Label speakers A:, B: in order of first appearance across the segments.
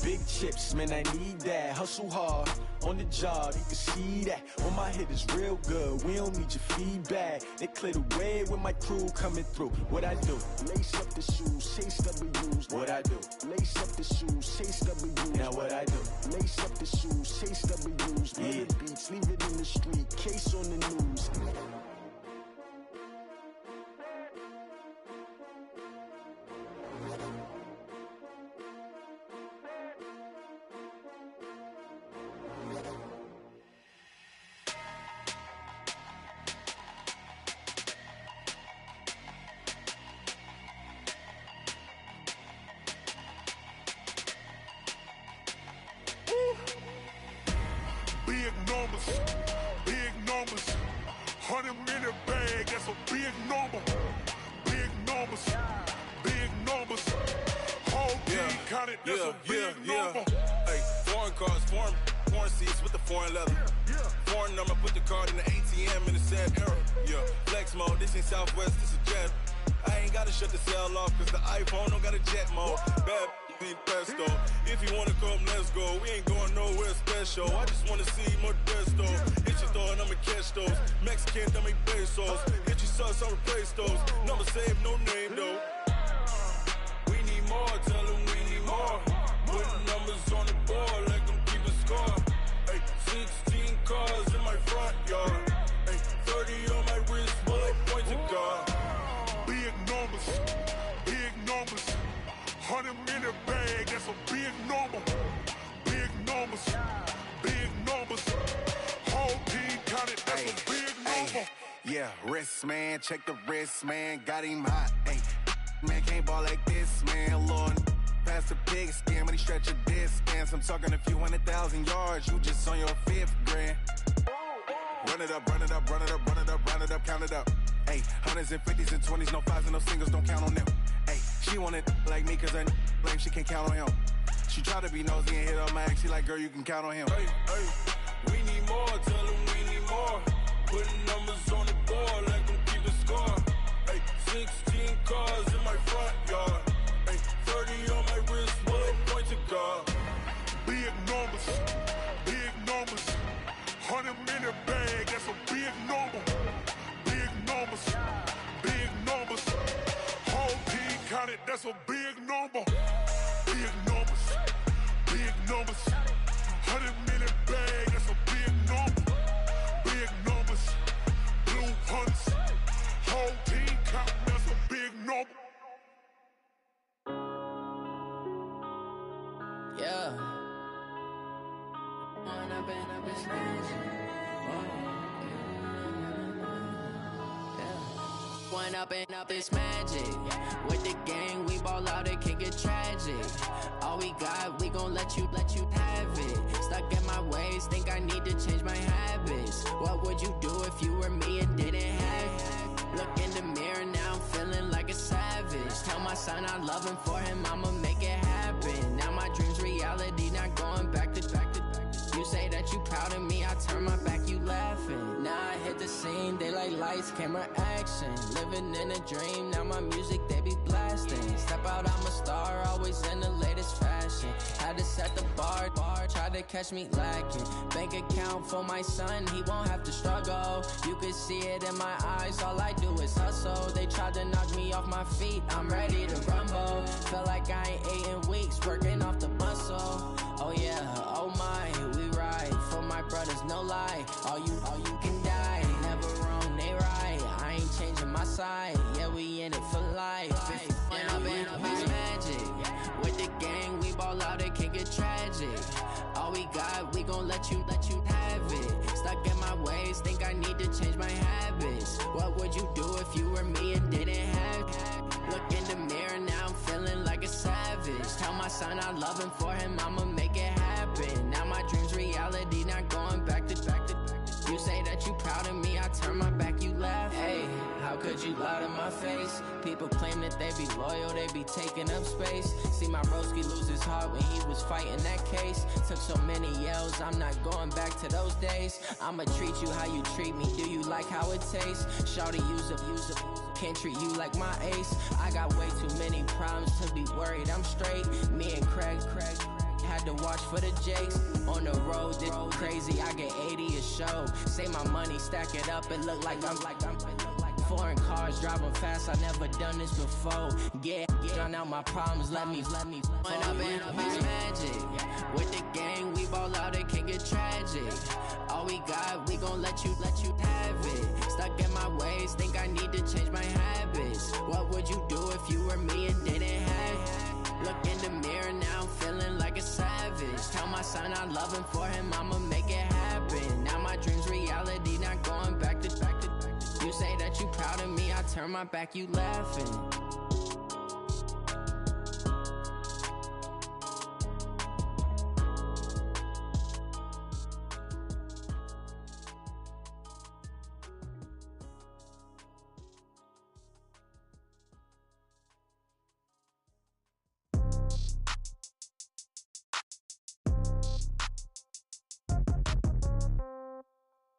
A: Big chips, man, I need that. Hustle hard, on the job, you can see that. On my hit is real good, we don't need your feedback. They clear the way with my crew coming through. What I do? Lace up the shoes, chase W's. What I do? Lace up the shoes, chase W's. Now what I do? Lace up the shoes, chase W's. Yeah. Beats, leave it in the street, case on the news.
B: Big numbers, big numbers. 100-minute bag, that's a big number. Big numbers, big numbers. Whole team counted, that's a big number.
C: Hey, foreign cars, foreign seats with the foreign leather. Foreign number, put the card in the ATM in the sad era. Yeah, flex mode, this ain't Southwest, this is Jet. I ain't gotta shut the cell off, cause the iPhone don't got a jet mode. Bad need pesto. If you wanna come, let's go. We ain't going nowhere special. I just wanna see more Modesto. Hit your throw and I'ma catch those. Mexican, dummy pesos. Hit your sus, I'll replace those. Number save, no name though. We need more, tell them we need more. Put numbers on the board, let them keep a score. Ay, 16 cars in my front yard. Ay, 30 on my wrist, bullet point to God.
B: Big numbers, big numbers. 100-minute bag, that's a big number. Big numbers, big numbers. Whole team counted, that's a big number.
D: Yeah, wrist man, check the wrist man, got him hot. Ay, man can't ball like this, man. Lord, past the pig skin when he stretch a disc. I'm talking a few 100,000 yards, you just on your 5th grand. Run it up, run it up, run it up, run it up, run it up, count it up. Ayy, 100s and 50s and 20s, no 5s and no singles, don't count on them. Ayy, she want it like me cause her lame, she can't count on him. She try to be nosy and hit her max, she like, girl, you can count on him.
C: Hey, hey, we need more, tell them we need more. Putting numbers on the board, let them keep a score. Ay, 16 cars in my front yard. Ay, 30 on my wrist, bullet point to God.
B: Big numbers, big numbers. 100-minute bag, that's a big number. Big numbers, big numbers. Whole team counted, that's a big number. Big numbers, big numbers. 100-minute bag, that's a big number. Big numbers, blue hunts. Whole team counting, that's a big number.
E: Yeah. One up and up, it's magic. With the gang, we ball out, it can get tragic. All we got, we gon' let you have it. Stuck in my ways, think I need to change my habits. What would you do if you were me and didn't have it? Look in the mirror, now I'm feeling like a savage. Tell my son I love him, for him I'ma make it happen. Now my dream's reality, not going back to. You say that you proud of me, I turn my back, you laughing. Now I hit the scene, they like lights, camera, action. Living in a dream, now my music, they be blasting. Step out, I'm a star, always in the latest fashion. Had to set the bar, try to catch me lacking. Bank account for my son, he won't have to struggle. You can see it in my eyes, all I do is hustle. They tried to knock me off my feet, I'm ready to rumble. Feel like I ain't ate in weeks, working off the muscle. Oh yeah, oh my, we ride for my brothers, no lie. All you can die, never wrong, they right. I ain't changing my side, yeah, we in it for life. When I've been up, it's magic. With the gang, we ball out, it can get tragic. All we got, we gon' let you have it. Stuck in my ways, think I need to change my habits. What would you do if you were me and didn't have it? Look in the mirror, now I'm feeling like a savage. Tell my son I love him, for him I'ma make it happen. Now my dream's reality, not going back to. You say that you proud of me, I turn my back, you laugh. Hey, how could you lie to my face? People claim that they be loyal, they be taking up space. See my broski lose his heart when he was fighting that case. Took so many yells, I'm not going back to those days. I'ma treat you how you treat me, do you like how it tastes? Shawty, use up, can't treat you like my ace. I got way too many problems to be worried, I'm straight. Me and Craig had to watch for the jakes. On the road, this crazy, I get 80 a show. Say my money, stack it up, it look like I'm foreign cars, driving fast, I never done this before. Drown out my problems, let me When up in it's magic. With the gang, we ball out, it can get tragic. All we got, we gon' let you have it. Stuck in my ways, think I need to change my habits. What would you do if you were me and didn't have it? Look in the mirror, now I'm feeling like a savage. Tell my son I love him, for him I'ma make it happen. Now my dream's reality, not going back to. You say that you proud of me, I turn my back, you laughing.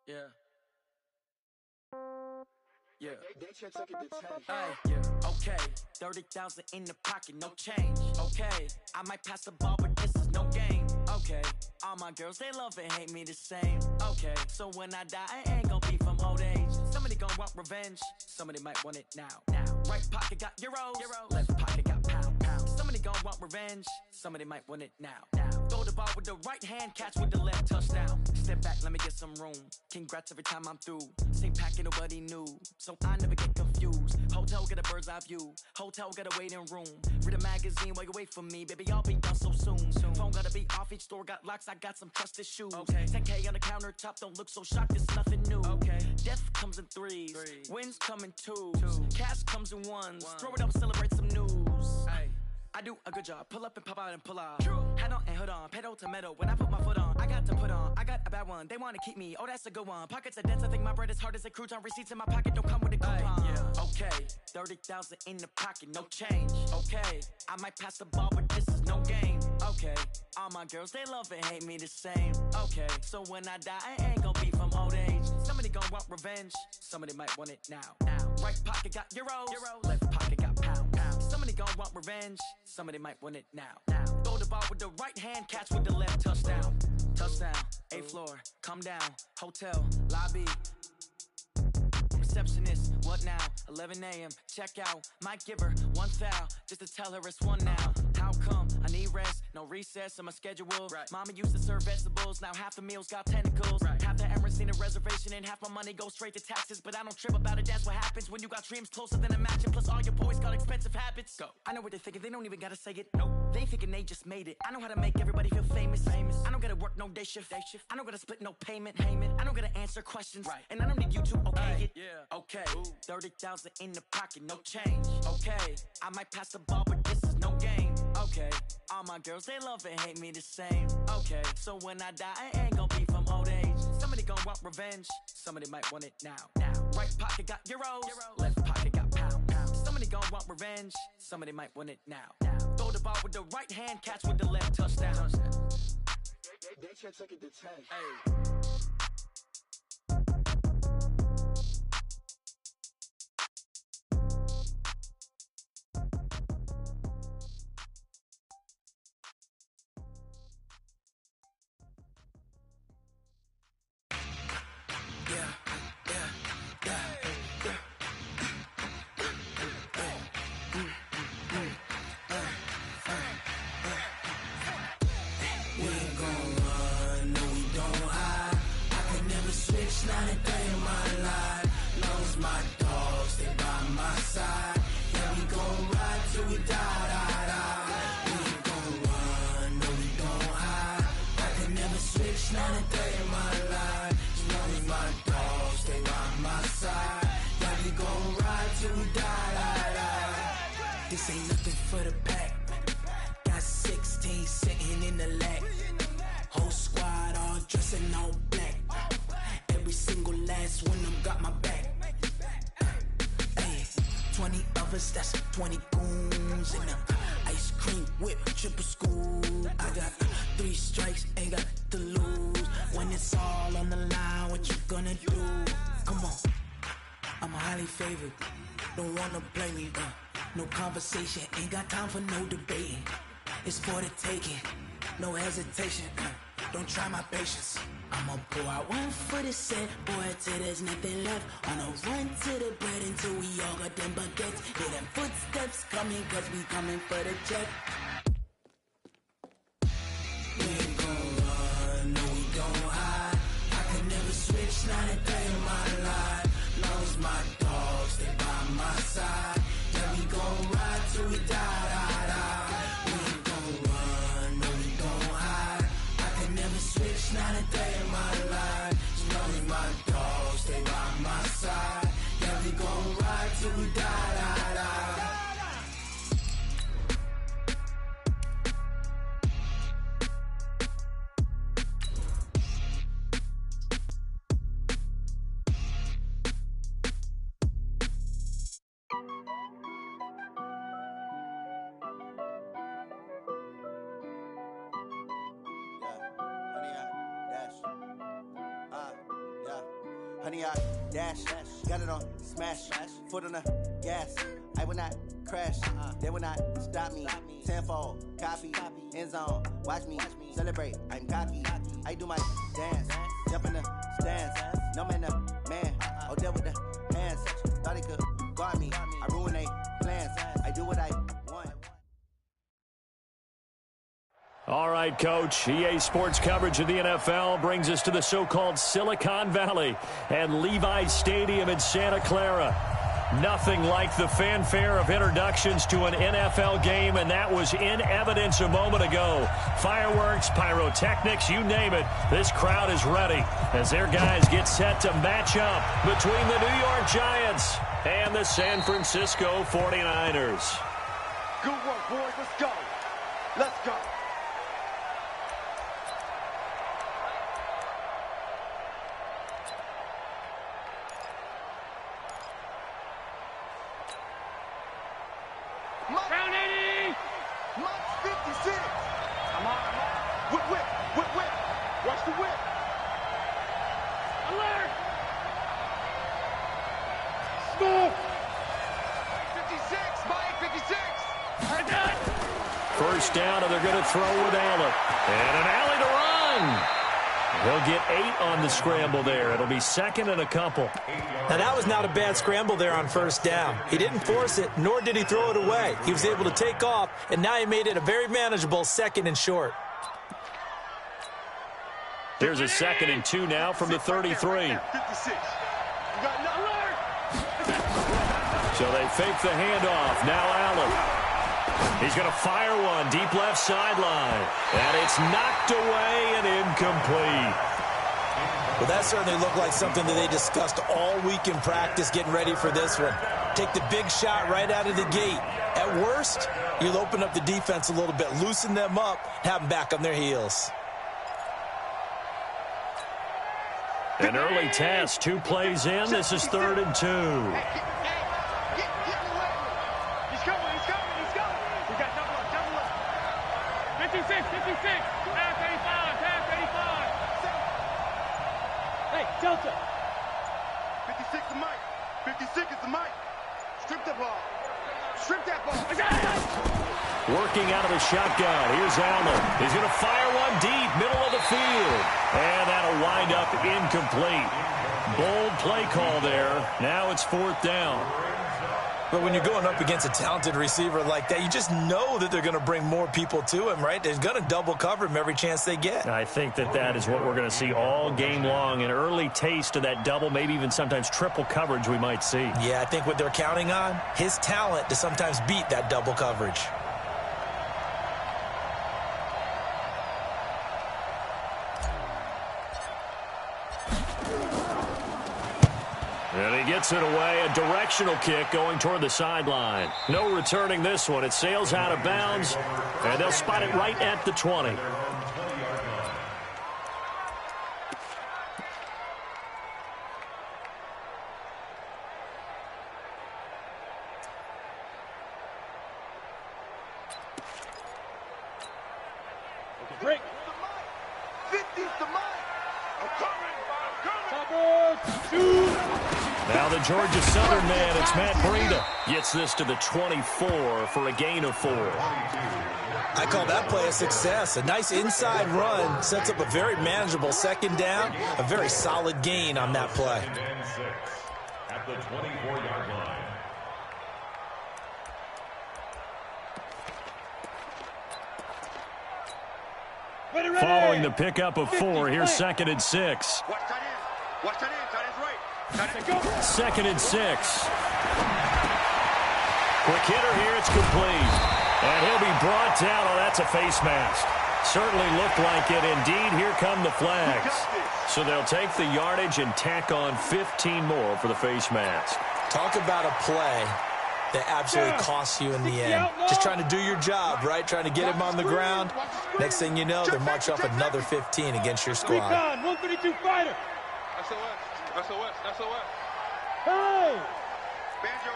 F: Yeah. Yeah. Yeah. Okay. 30,000 in the pocket, no change. Okay. I might pass the ball, but this is no game. Okay. All my girls, they love and hate me the same. Okay. So when I die, I ain't gon' be from old age. Somebody gon' want revenge. Somebody might want it now. Right pocket got euros. Left pocket got pounds. Somebody gon' want revenge. Somebody might want it now. Throw the ball with the right hand, catch with the left, touchdown. Step back, let me get some room. Congrats every time I'm through. Same packet, nobody knew, so I never get confused. Hotel get a bird's eye view. Hotel get a waiting room. Read a magazine while you wait for me, baby. I'll be done so soon. Phone gotta be off, each store got locks. I got some trusted shoes. 10K on the countertop, don't look so shocked. It's nothing new. Death comes in threes. Wins come in twos. Cash comes in ones. Throw it up, celebrate some news. I do a good job, pull up and pop out and pull out. Hat on and hood on, pedal to metal. When I put my foot on, I got to put on. I got a bad one, they wanna keep me. Oh, that's a good one. Pockets are dense, I think my bread is hard as a crouton. Receipts in my pocket don't come with a coupon. Okay, 30,000 in the pocket, no change. Okay, I might pass the ball, but this is no game. Okay, all my girls, they love and hate me the same. Okay, so when I die, I ain't gon' be from old age. Somebody gon' want revenge, somebody might want it now. Right pocket got euros, left pocket got pounds. Somebody gon' want revenge, somebody might want it now. Throw the ball with the right hand, catch with the left, touchdown. Touchdown, 8th floor, come down, hotel, lobby. Receptionist, what now? 11 a.m., check out. Might give her one foul, just to tell her it's one now. How come? I need rest, no recess in my schedule. Mama used to serve vegetables, now half the meals got tentacles. Half the Emirates need a reservation and half my money goes straight to taxes. But I don't trip about it, that's what happens when you got dreams closer than a matching. Plus all your boys got expensive habits. Go. I know what they're thinking, they don't even gotta say it. Nope. They thinking they just made it. I know how to make everybody feel famous. I don't gotta work no day shift. I don't gotta split no payment. I don't gotta answer questions. And I don't need you to okay it. Okay, 30,000 in the pocket, no change. Okay, I might pass the ball, but this is no game. Okay, all my girls, they love and hate me the same. Okay, so when I die, I ain't gon' be from old age. Somebody gon' want revenge, somebody might want it now. Right pocket got euros, left pocket got pounds. Somebody gon' want revenge, somebody might want it now. Throw the ball with the right hand, catch with the left, touchdown.
G: They can't take it to 10.
H: This ain't nothing for the pack. Got 16 sitting in the lap. Whole squad all dressing all black. Every single last one of them got my back. Hey, 20 of us, that's 20 goons in the ice cream whip, triple school. I got 3 strikes, ain't got to lose. When it's all on the line, what you gonna do? Come on, I'm highly favored. Don't wanna blame me, no conversation, ain't got time for no debating. It's for the taking. no hesitation. Don't try my patience. I'ma pull out one foot and set, boy, till there's nothing left. On a run to the bread until we all got them baguettes. Hear them footsteps coming, cause we coming for the check. We ain't gon' run, no, we gon' hide. I can never switch, not a day in my life. Long as my dogs, they by my side. Yeah, we gon' ride till we die, die, die. We ain't gon' run, no, we gon' hide. I can never switch, not a day in my life. As long as my dogs, they by my side. Yeah, we gon' ride till we die, die, die.
I: Honey, I dash, got it on smash, foot on the gas. I will not crash, they will not stop me. Tenfold, copy, end zone, watch me celebrate. I'm cocky, I do my dance, jump in the stands. No man, man, oh, deal with the hands. Thought he could guard me, I ruin they plans. I do what I want.
J: All right, Coach. EA Sports coverage of the NFL brings us to the so-called Silicon Valley and Levi's Stadium in Santa Clara. Nothing like the fanfare of introductions to an NFL game, and that was in evidence a moment ago. Fireworks, pyrotechnics, you name it. This crowd is ready as their guys get set to match up between the New York Giants and the San Francisco 49ers.
K: Good work, boys. Let's go. Let's go.
L: Round 80!
K: Mike 56! I'm on. Whip. Watch the whip.
L: Alert! Score!
K: 56, Mike 56!
J: First down, and they're going to throw with Allen. And an alley to run. He'll get 8 on the scramble there. It'll be second and a couple.
M: Now, that was not a bad scramble there on first down. He didn't force it, nor did he throw it away. He was able to take off, and now he made it a very manageable second and short.
J: There's a 2nd and 2 now from the 33.
K: 56.
J: So they fake the handoff. Now Allen. He's going to fire one deep left sideline. And it's knocked away and incomplete.
M: Well, that certainly looked like something that they discussed all week in practice getting ready for this one. Take the big shot right out of the gate. At worst, you'll open up the defense a little bit, loosen them up, have them back on their heels.
J: An early test, 2 plays in. This is 3rd and 2.
L: He's coming. We got double up. 56. Pass 85. Hey, Delta.
K: 56 is Mike. 56 is the Mike. Strip that ball.
J: Working out of the shotgun. Here's Allen. He's going to fire one deep, middle of the field. And that'll wind up incomplete. Bold play call there. Now it's 4th down.
M: But when you're going up against a talented receiver like that, you just know that they're going to bring more people to him, right? They're going to double cover him every chance they get.
J: I think that is what we're going to see all game long. An early taste of that double, maybe even sometimes triple coverage we might see.
M: Yeah, I think what they're counting on, his talent to sometimes beat that double coverage.
J: And he gets it away, a directional kick going toward the sideline. No returning this one. It sails out of bounds, and they'll spot it right at the 20.
K: Break. 50's the Mike.
J: Now the Georgia Southern man, it's Matt Breida, gets this to the 24 for a gain of 4.
M: I call that play a success. A nice inside run sets up a very manageable second down, a very solid gain on that play.
J: At the 24-yard line. Following the pickup of 4, here's 2nd and 6.
K: Watch tight end. Watch tight end. Tight end's right. Tight end, go.
J: 2nd and 6. Quick hitter here, it's complete. And he'll be brought down. Oh, that's a face mask. Certainly looked like it. Indeed, here come the flags. So they'll take the yardage and tack on 15 more for the face mask.
M: Talk about a play that absolutely costs you in the end. Just trying to do your job, right? Trying to get him on the ground. Next thing you know, they're marching off another 15 against your squad.
L: 132 fighter.
K: SOS.
L: Hey!
K: Banjo.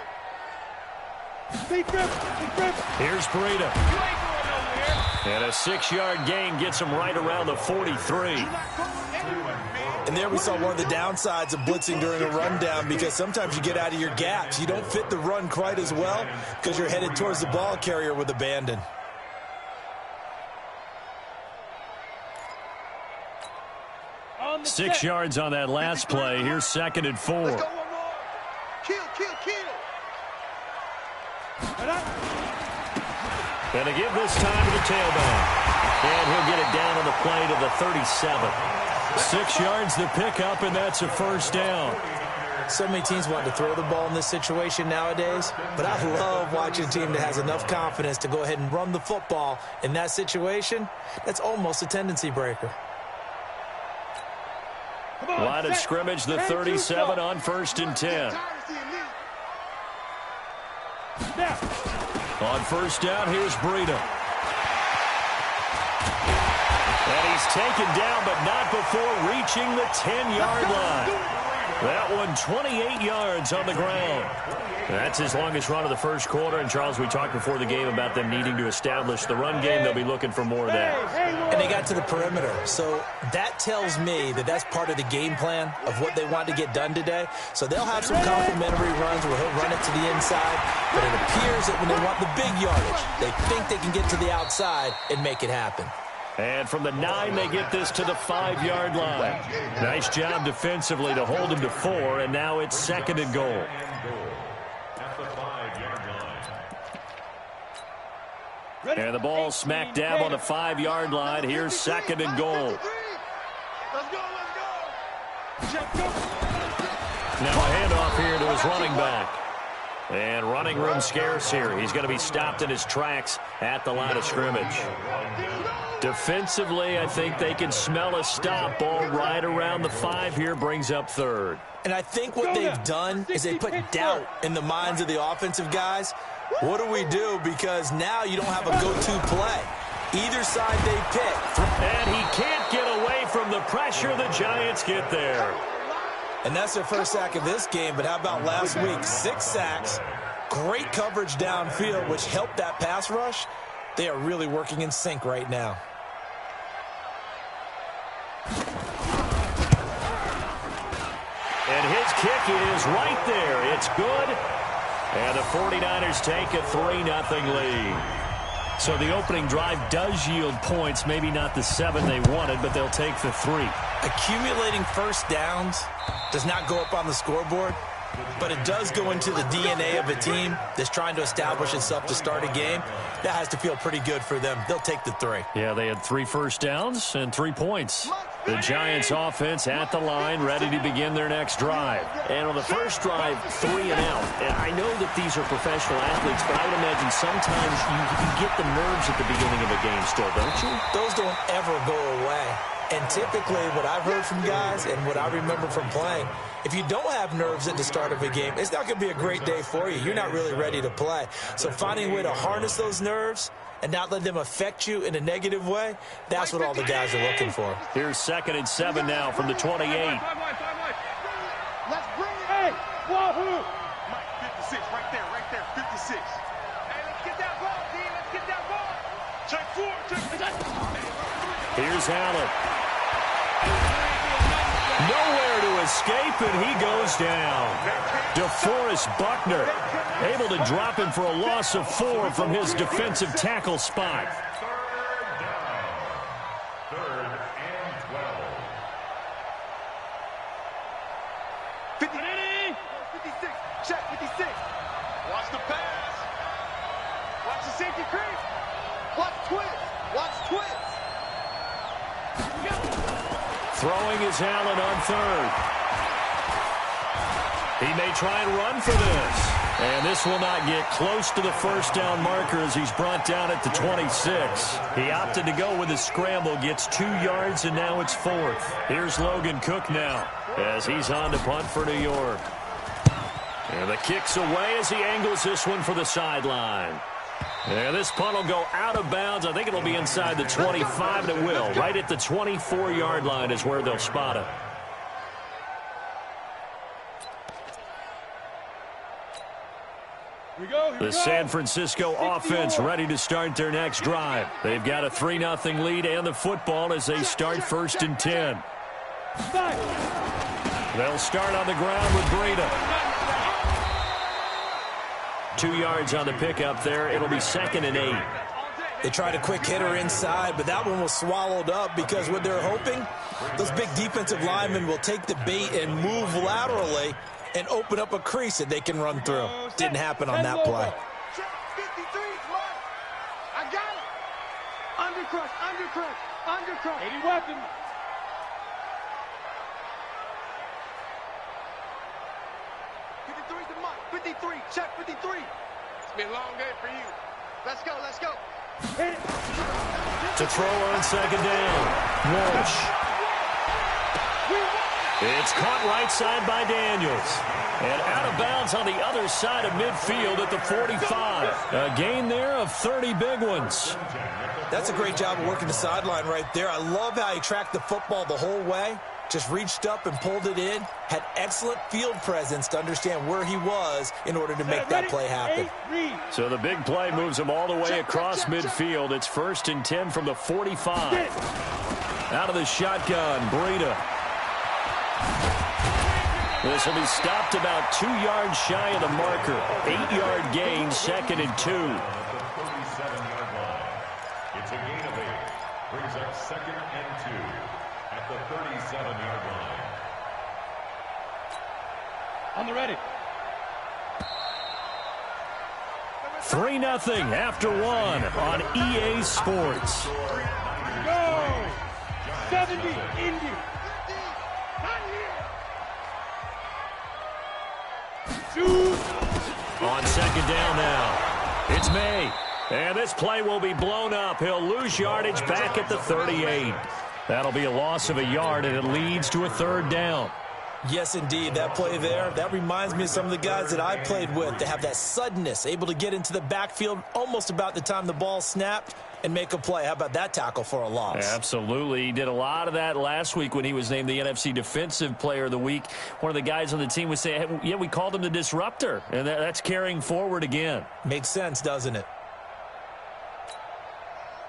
J: Here's Breida. And a 6-yard gain gets him right around the 43.
M: And there we saw one of the downsides of blitzing during a rundown, because sometimes you get out of your gaps. You don't fit the run quite as well because you're headed towards the ball carrier with abandon.
J: On 6 yards on that last play. Here's 2nd and 4.
K: Let's go one more. Kill.
J: And they give this time to the tailback. And he'll get it down on the play to the 37. 6 yards the pickup, and that's a first down.
M: So many teams want to throw the ball in this situation nowadays, but I love watching a team that has enough confidence to go ahead and run the football in that situation. That's almost a tendency breaker.
J: Line of scrimmage, the 37 on 1st and 10. On 1st down, here's Breida. And he's taken down, but not before reaching the 10-yard line. That one 28 yards on the ground. That's his longest run of the first quarter. And, Charles, we talked before the game about them needing to establish the run game. They'll be looking for more of that.
M: And they got to the perimeter. So that tells me that that's part of the game plan of what they want to get done today. So they'll have some complimentary runs where he'll run it to the inside. But it appears that when they want the big yardage, they think they can get to the outside and make it happen.
J: And from the 9, they get this to the 5-yard line. Nice job defensively to hold him to 4, and now it's 2nd and goal. And the ball smack dab on the 5-yard line. Here's 2nd and goal.
K: Let's go.
J: Now a handoff here to his running back. And running room scarce here. He's going to be stopped in his tracks at the line of scrimmage. Defensively, I think they can smell a stop. Ball right around the 5 here, brings up 3rd.
M: And I think what they've done is they put doubt in the minds of the offensive guys. What do we do? Because now you don't have a go-to play. Either side they pick.
J: And he can't get away from the pressure. The Giants get there.
M: And that's their first sack of this game, but how about last week? 6 sacks, great coverage downfield, which helped that pass rush. They are really working in sync right now.
J: And his kick is right there. It's good. And the 49ers take a 3-0 lead. So the opening drive does yield points, maybe not the 7 they wanted, but they'll take the 3.
M: Accumulating first downs does not go up on the scoreboard, but it does go into the DNA of a team that's trying to establish itself to start a game. That has to feel pretty good for them. They'll take the 3.
J: Yeah, they had 3 first downs and 3 points. The Giants offense at the line, ready to begin their next drive. And on the first drive, 3 and out. And I know that these are professional athletes, but I would imagine sometimes you get the nerves at the beginning of a game still, don't you?
M: Those don't ever go away. And typically what I've heard from guys and what I remember from playing, if you don't have nerves at the start of a game, it's not going to be a great day for you. You're not really ready to play. So finding a way to harness those nerves and not let them affect you in a negative way, that's what all the guys are looking for.
J: Here's 2nd and 7 now from the 28.
K: Let's bring it. Hey, Wahoo! Mike, 56, right there, 56. Hey, let's get that ball, D. Let's get that ball. Check 4, check.
J: Here's Allen. Nowhere to escape, and he goes down. DeForest Buckner able to drop him for a loss of 4 from his defensive tackle spot.
K: Third and 12.
L: 56. Check 56. Watch the pass. Watch the safety creep. Watch twist. Watch twist.
J: Throwing is Allen on third. He may try and run for this. And this will not get close to the first down marker as he's brought down at the 26. He opted to go with a scramble, gets 2 yards, and now it's 4th. Here's Logan Cook now as he's on to punt for New York. And the kick's away as he angles this one for the sideline. And this punt will go out of bounds. I think it'll be inside the 25, and it will. Right at the 24-yard line is where they'll spot it. The San Francisco offense ready to start their next drive. They've got a 3-0 lead and the football as they start 1st and 10. They'll start on the ground with Breida. 2 yards on the pickup there. It'll be 2nd and 8.
M: They tried a quick hitter inside, but that one was swallowed up because what they're hoping, those big defensive linemen will take the bait and move laterally and open up a crease that they can run through. Didn't happen on that play.
L: Check 53, Mark. I got it. Undercrush, undercrush, undercrush. 80 weapons. 53's the mark. 53, check 53. It's been a long day for you. Let's go, let's go.
J: To throw on 2nd down. Walsh. It's caught right side by Daniels. And out of bounds on the other side of midfield at the 45. A gain there of 30 big ones.
M: That's a great job of working the sideline right there. I love how he tracked the football the whole way. Just reached up and pulled it in. Had excellent field presence to understand where he was in order to make that play happen.
J: So the big play moves him all the way across midfield. It's 1st and 10 from the 45. Out of the shotgun, Breida. This will be stopped about 2 yards shy of the marker. 8-yard gain, 2nd and 2.
K: It's a gain of 8. Brings up 2nd and 2 at the 37-yard line.
L: On the ready.
J: 3-0 after 1 on EA Sports.
L: Go! 70, Indy.
J: On 2nd down now, it's May. And this play will be blown up. He'll lose yardage back at the 38. That'll be a loss of a yard, and it leads to a 3rd down.
M: Yes, indeed. That play there, that reminds me of some of the guys that I played with. They have that suddenness, able to get into the backfield almost about the time the ball snapped and make a play. How about that tackle for a loss?
J: Absolutely. He did a lot of that last week when he was named the NFC Defensive Player of the Week. One of the guys on the team was saying, hey, yeah, we called him the disruptor, and that's carrying forward again.
M: Makes sense, doesn't it?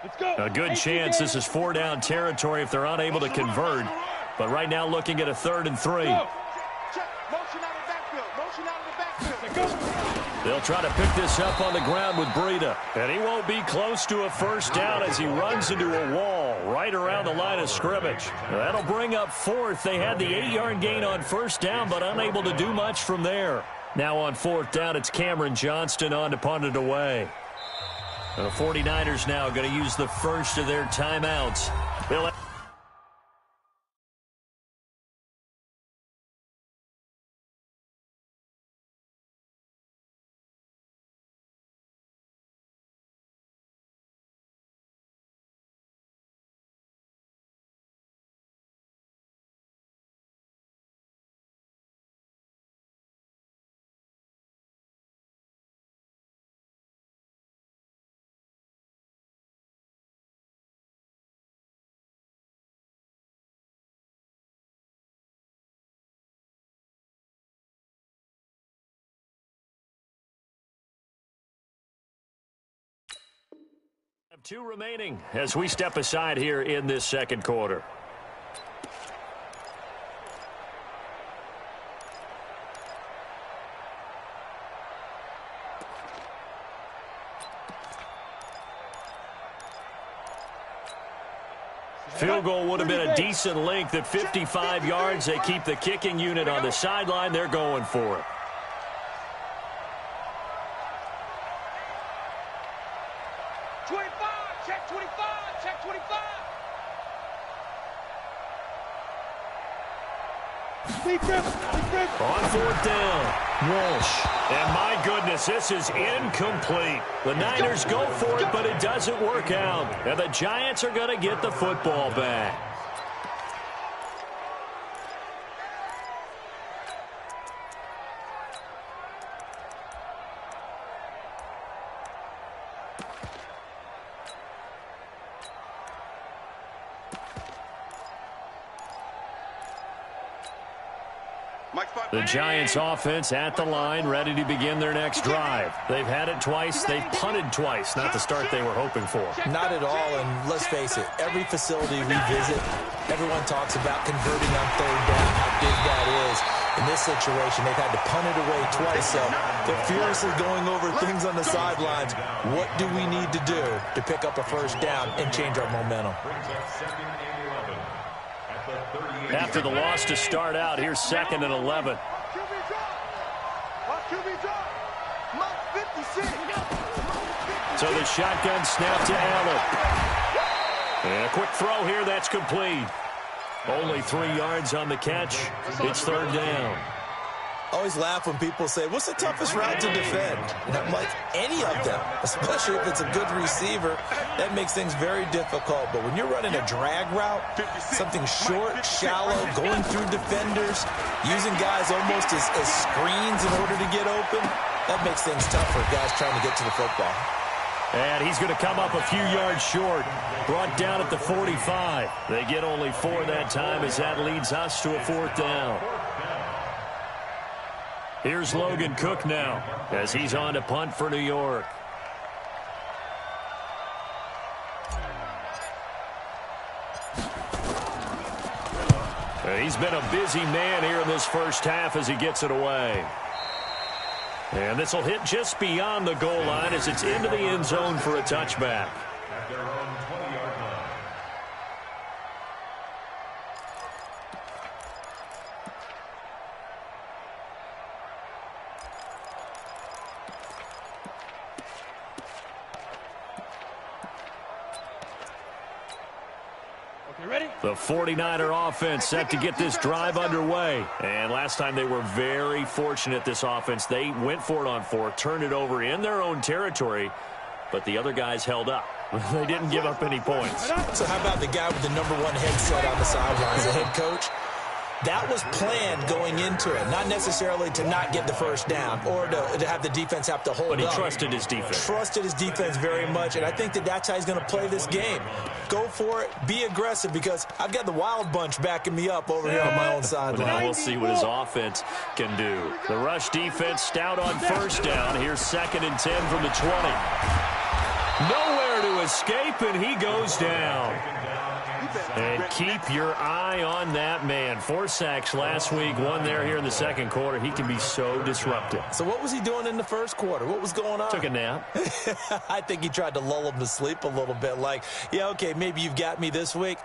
L: Let's go.
J: A good chance this is 4-down territory if they're unable to convert. But right now looking at a 3rd and 3.
L: Check. Motion out of the backfield. Motion out of the backfield. Go.
J: They'll try to pick this up on the ground with Breida. And he won't be close to a 1st down as he runs into a wall right around the line of scrimmage. That'll bring up 4th. They had the 8-yard gain on 1st down, but unable to do much from there. Now on 4th down, it's Cameron Johnston on to punt it away. The 49ers now going to use the first of their timeouts. They'll have 2 remaining as we step aside here in this 2nd quarter. Field goal would have been a decent length at 55 yards. They keep the kicking unit on the sideline. They're going for it. On fourth down, Walsh. And my goodness, this is incomplete. The Niners go for it, but it doesn't work out. And the Giants are going to get the football back. The Giants offense at the line, ready to begin their next drive. They've had it twice. They've punted twice. Not the start they were hoping for.
M: Not at all, and let's face it, every facility we visit, everyone talks about converting on third down, how big that is. In this situation, they've had to punt it away twice, so they're furiously going over things on the sidelines. What do we need to do to pick up a first down and change our momentum?
J: After the loss to start out, here's 2nd and 11. So the shotgun snap to Allen. And a quick throw here, that's complete. Only 3 yards on the catch. It's third down.
M: I always laugh when people say, what's the toughest route to defend? And I'm like, any of them, especially if it's a good receiver. That makes things very difficult. But when you're running a drag route, something short, shallow, going through defenders, using guys almost as screens in order to get open, that makes things tough for guys trying to get to the football.
J: And he's going to come up a few yards short. Brought down at the 45. They get only 4 that time as that leads us to a 4th down. Here's Logan Cook now as he's on to punt for New York. He's been a busy man here in this first half as he gets it away. And this will hit just beyond the goal line as it's into the end zone for a touchback. The 49er offense set to get this drive underway. And last time they were very fortunate, this offense. They went for it on 4, turned it over in their own territory, but the other guys held up. They didn't give up any points.
M: So how about the guy with the #1 headset on the sidelines, the head coach? That was planned going into it, not necessarily to not get the first down or to have the defense have to hold up.
J: But he trusted his defense.
M: Trusted his defense very much, and I think that's how he's going to play this game. Go for it, be aggressive, because I've got the wild bunch backing me up over here on my own sideline.
J: Now we'll see what his offense can do. The rush defense stout on first down. Here's 2nd and 10 from the 20. Nowhere to escape, and he goes down. And keep your eye on that man. 4 sacks last week, 1 there here in the second quarter. He can be so disruptive.
M: So what was he doing in the first quarter? What was going on?
J: Took a nap.
M: I think he tried to lull him to sleep a little bit. Like, yeah, okay, maybe you've got me this week.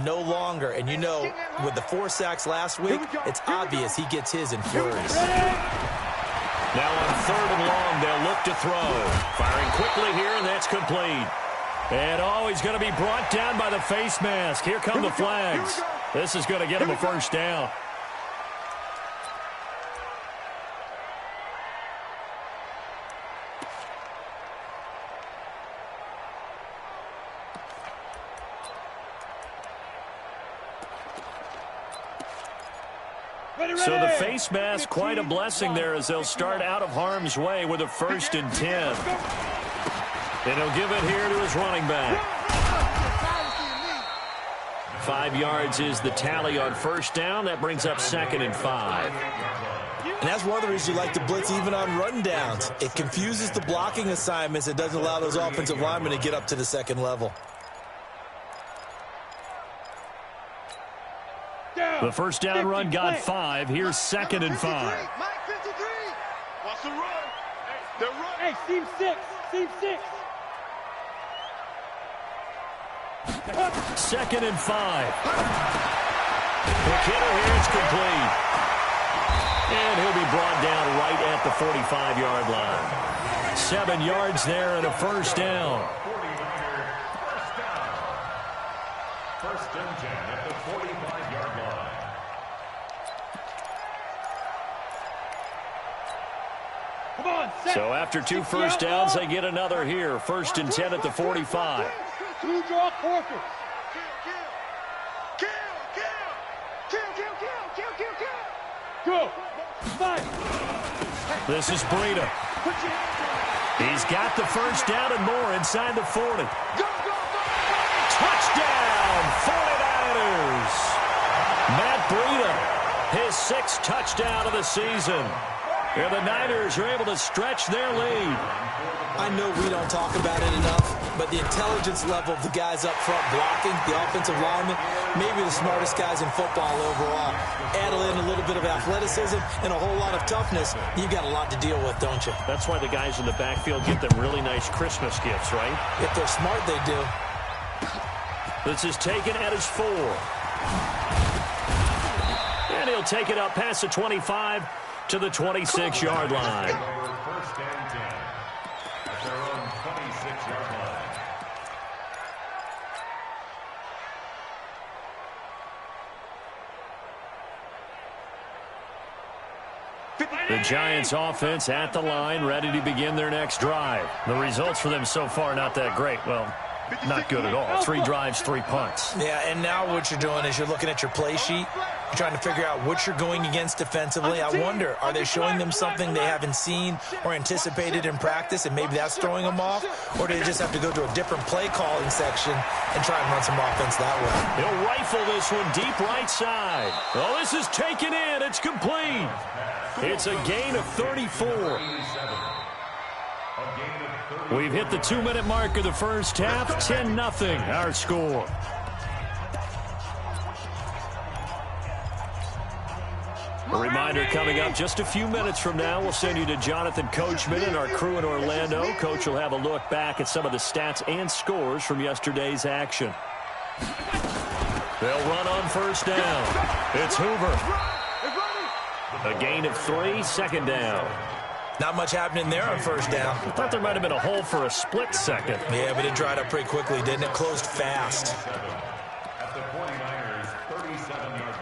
M: No longer. And you know, with the 4 sacks last week, it's obvious he gets his in flurries.
J: Now on 3rd and long, they'll look to throw. Firing quickly here, and that's complete. And, he's going to be brought down by the face mask. Here come the flags. This is going to get him a first down. So the face mask, quite a blessing there as they'll start out of harm's way with a 1st and 10. And he'll give it here to his running back. 5 yards is the tally on first down. That brings up 2nd and 5.
M: And that's one of the reasons you like to blitz even on rundowns. It confuses the blocking assignments. It doesn't allow those offensive linemen to get up to the second level.
J: The first down run got 5. Here's 2nd and 5.
L: Wants to run. They're running.
N: Hey, seam 6. Seam 6.
J: 2nd and 5. McKinnon here is complete. And he'll be brought down right at the 45-yard line. 7 yards there and a first down.
N: First and 10 at the 45-yard line.
K: Come on, set.
J: So after 2 first downs, they get another here. 1st and 10 at the 45.
K: 2 draw quarters. Go. Fight.
J: This is Breida. He's got the first down and more inside the 40. Touchdown, 49ers. Matt Breida, his 6th touchdown of the season. And the Niners are able to stretch their lead.
M: I know we don't talk about it enough, but the intelligence level of the guys up front blocking, the offensive linemen, maybe the smartest guys in football overall. Add in a little bit of athleticism and a whole lot of toughness, you've got a lot to deal with, don't you?
J: That's why the guys in the backfield get them really nice Christmas gifts, right?
M: If they're smart, they do.
J: This is taken at his 4. And he'll take it up past the 25 to the 26-yard line.
N: First and 10 at their own 26-yard line.
J: The Giants offense at the line, ready to begin their next drive. The results for them so far not that great. Well, not good at all. 3 drives, 3 punts.
M: Yeah, and now what you're doing is you're looking at your play sheet. You're trying to figure out what you're going against defensively. I wonder, are they showing them something they haven't seen or anticipated in practice, and maybe that's throwing them off? Or do they just have to go to a different play calling section and try and run some offense that way?
J: He'll rifle this one deep right side. Oh, this is taken in. It's complete. It's a gain of 34. We've hit the 2-minute mark of the first half. 10-0 our score. A reminder coming up just a few minutes from now, we'll send you to Jonathan Coachman and our crew in Orlando. Coach will have a look back at some of the stats and scores from yesterday's action. They'll run on first down. It's Hoover. A gain of 3, 2nd down.
M: Not much happening there on first down.
J: I thought there might have been a hole for a split second.
M: Yeah, but it dried up pretty quickly, didn't it? Closed fast.
N: At the 49ers 37-yard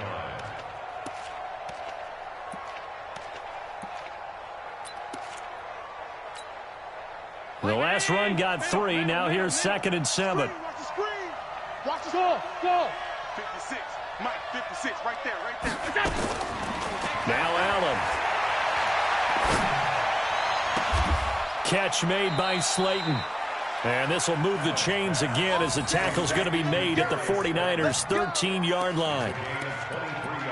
N: line.
J: The last run got 3. Now here's 2nd and 7.
K: Watch the screen. Watch the go. Go.
L: 56. Mike, 56. Right there, right there.
J: Now Allen. Catch made by Slayton. And this will move the chains again as the tackle's going to be made at the 49ers' 13-yard line.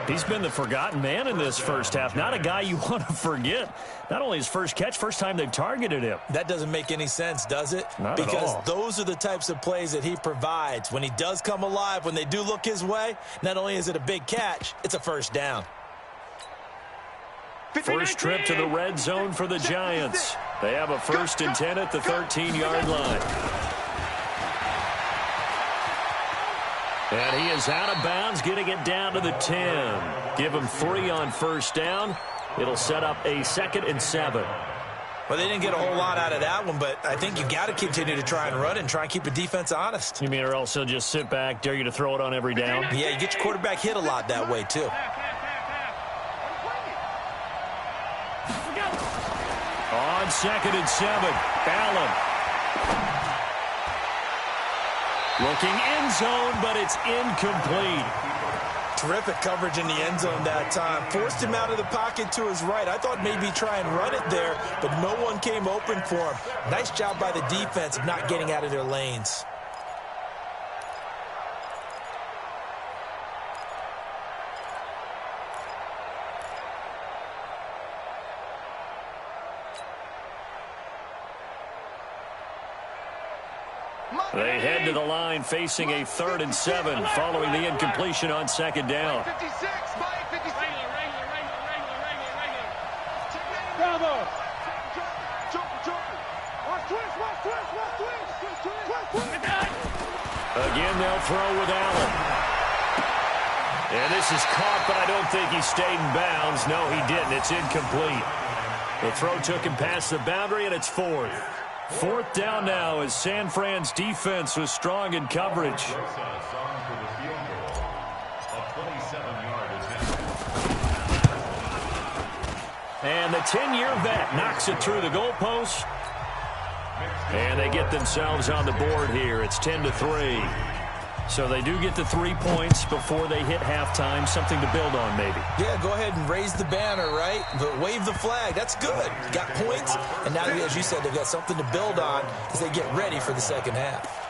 J: He's been the forgotten man in this first half. Not a guy you want to forget. Not only his first catch, first time they've targeted him.
M: That doesn't make any sense, does it?
J: Not
M: because
J: at all.
M: Those are the types of plays that he provides. When he does come alive, when they do look his way, not only is it a big catch, it's a first down.
J: First trip to the red zone for the Giants. They have a 1st and 10 at the 13-yard line. And he is out of bounds, getting it down to the 10. Give him 3 on first down. It'll set up a 2nd and 7.
M: Well, they didn't get a whole lot out of that one, but I think you got to continue to try and run and try and keep the defense honest.
J: You mean or else he'll just sit back, dare you to throw it on every down?
M: Yeah, you get your quarterback hit a lot that way, too.
J: On 2nd and 7, Allen. Looking end zone, but it's incomplete.
M: Terrific coverage in the end zone that time. Forced him out of the pocket to his right. I thought maybe try and run it there, but no one came open for him. Nice job by the defense of not getting out of their lanes.
J: They head to the line facing a 3rd and 7 following the incompletion on 2nd down.
L: 56. Mike, 56.
K: Bravo.
L: Jumper. Watch twist.
J: Again, they'll throw with Allen. And this is caught, but I don't think he stayed in bounds. No, he didn't. It's incomplete. The throw took him past the boundary, and it's fourth. Fourth down now as San Fran's defense was strong in coverage. And the 10-year vet knocks it through the goalpost. And they get themselves on the board here. It's 10-3. So they do get the 3 points before they hit halftime. Something to build on, maybe.
M: Yeah, go ahead and raise the banner, right? But wave the flag. That's good. Got points. And now, as you said, they've got something to build on as they get ready for the second half.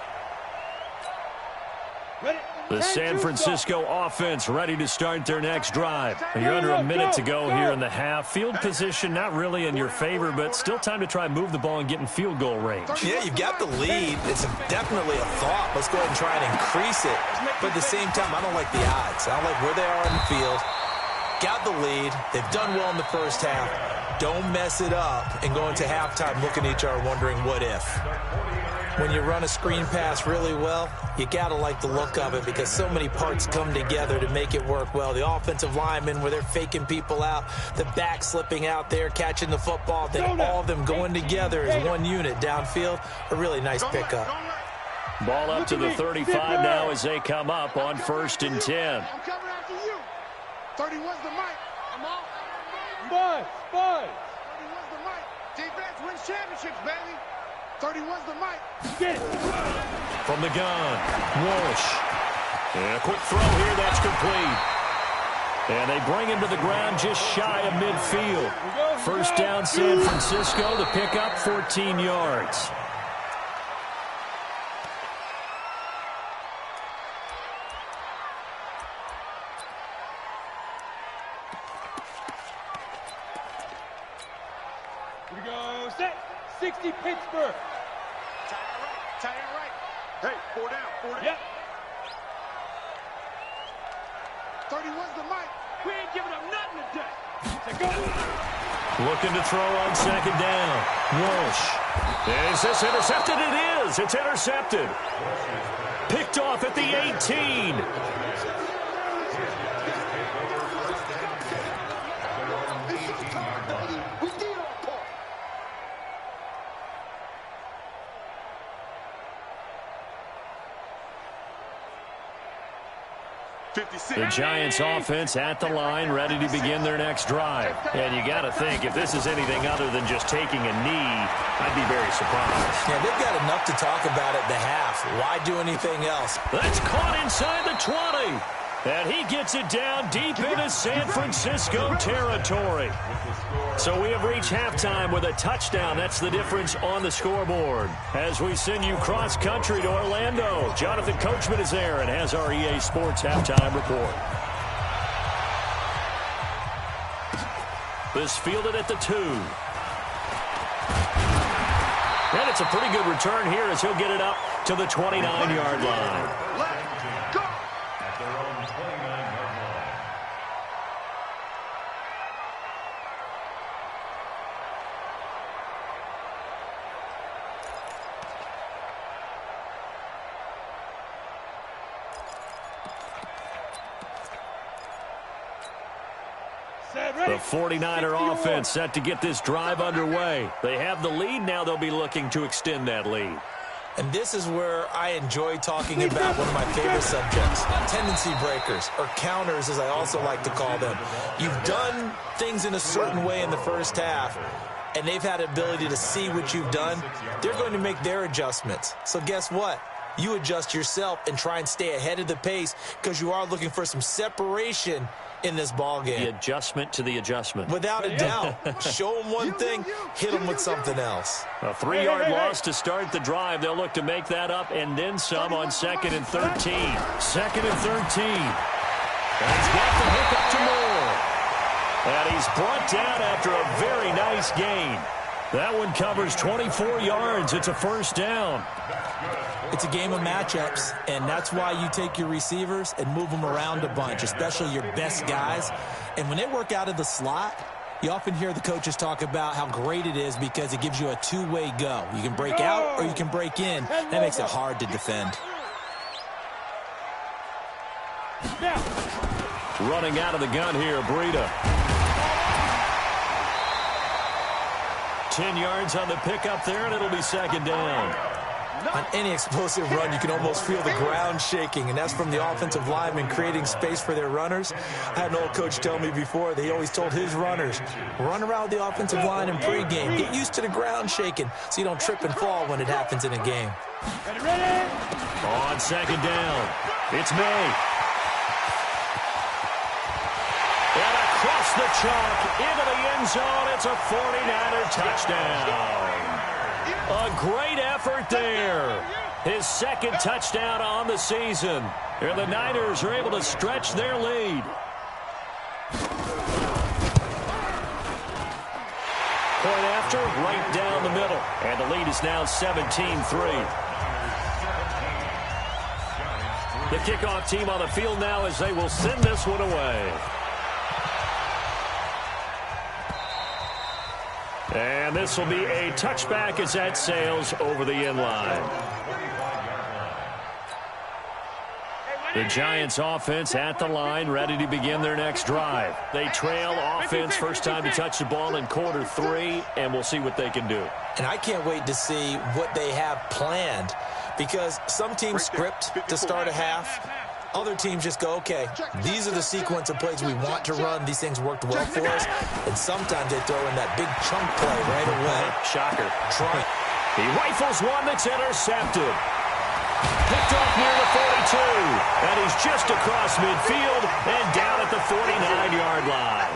J: The San Francisco offense ready to start their next drive. You're under a minute to go here in the half. Field position not really in your favor, but still time to try and move the ball and get in field goal range.
M: Yeah, you've got the lead. It's definitely a thought. Let's go ahead and try and increase it. But at the same time, I don't like the odds. I don't like where they are on the field. Got the lead. They've done well in the first half. Don't mess it up and go into halftime looking at each other wondering what if. When you run a screen pass really well, you got to like the look of it because so many parts come together to make it work well. The offensive linemen, where they're faking people out, the back slipping out there, catching the football, then all of them going together as one unit downfield. A really nice pickup.
J: Ball up to the 35 now as they come up on 1st and 10.
L: I'm coming after you. 31's the mic. I'm off.
K: Five.
L: 31's the mic. Defense wins championships, baby. 31's the mic.
K: Get it.
J: From the gun, Walsh. And a quick throw here, that's complete. And they bring him to the ground just shy of midfield. First down, San Francisco. The pickup, 14 yards.
K: Here we go. Set. 60 Pittsburgh.
L: Tie it right. Hey, 4 down.
K: Yep.
L: 31's the mic.
K: We ain't giving up nothing today. Go.
J: Looking to throw on second down. Walsh. Is this intercepted? It is. It's intercepted. Picked off at the 18. The Giants offense at the line, ready to begin their next drive. And you got to think, if this is anything other than just taking a knee, I'd be very surprised.
M: Yeah, they've got enough to talk about at the half. Why do anything else?
J: That's caught inside the 20. And he gets it down deep into San Francisco territory. So we have reached halftime with a touchdown. That's the difference on the scoreboard. As we send you cross-country to Orlando, Jonathan Coachman is there and has our EA Sports halftime report. This fielded at the 2. And it's a pretty good return here as he'll get it up to the 29-yard line. The 49er offense set to get this drive underway. They have the lead. Now they'll be looking to extend that lead.
M: And this is where I enjoy talking about one of my favorite subjects, tendency breakers, or counters as I also like to call them. You've done things in a certain way in the first half, and they've had the ability to see what you've done. They're going to make their adjustments. So guess what? You adjust yourself and try and stay ahead of the pace because you are looking for some separation in this ball game.
J: The adjustment to the adjustment.
M: Without a doubt. Show them one thing, hit them with something else.
J: A 3-yard loss to start the drive. They'll look to make that up and then some on 2nd and 13. 2nd and 13. And he's got the hook up to Moore. And he's brought down after a very nice gain. That one covers 24 yards. It's a first down.
M: It's a game of matchups, and that's why you take your receivers and move them around a bunch, especially your best guys. And when they work out of the slot, you often hear the coaches talk about how great it is because it gives you a two-way go. You can break out or you can break in. That makes it hard to defend.
J: Running out of the gun here, Breida. 10 yards on the pickup there, and it'll be second down.
M: On any explosive run, you can almost feel the ground shaking, and that's from the offensive linemen creating space for their runners. I had an old coach tell me before, they always told his runners, run around the offensive line in pregame. Get used to the ground shaking so you don't trip and fall when it happens in a game.
J: On second down, it's May. And across the chalk, into the end zone, it's a 49er touchdown. A great effort there. His second touchdown on the season. And the Niners are able to stretch their lead. Point after, right down the middle. And the lead is now 17-3. The kickoff team on the field now as they will send this one away. And this will be a touchback as that sails over the end line. The Giants offense at the line, ready to begin their next drive. They trail offense, first time to touch the ball in quarter 3, and we'll see what they can do.
M: And I can't wait to see what they have planned, because some teams script to start a half. Other teams just go, okay, these are the sequence of plays we want to run. These things worked well for us. And sometimes they throw in that big chunk play right away.
J: Shocker. He rifles one that's intercepted. Picked off near the 42. And he's just across midfield and down at the 49-yard line.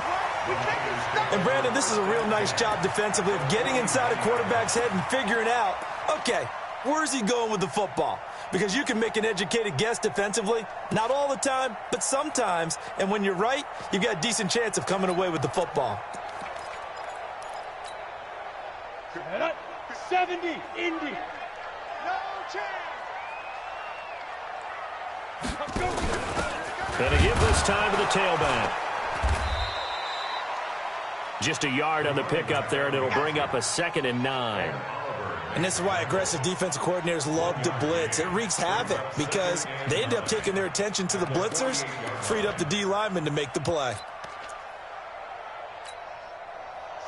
M: And, Brandon, this is a real nice job defensively of getting inside a quarterback's head and figuring out, okay, where's he going with the football? Because you can make an educated guess defensively. Not all the time, but sometimes. And when you're right, you've got a decent chance of coming away with the football.
K: 70, Indy. No chance.
J: And to give this time to the tailback. Just a yard on the pickup there, and it'll bring up a 2nd and 9.
M: And this is why aggressive defensive coordinators love to blitz. It wreaks havoc because they end up taking their attention to the blitzers, freed up the D lineman to make the play.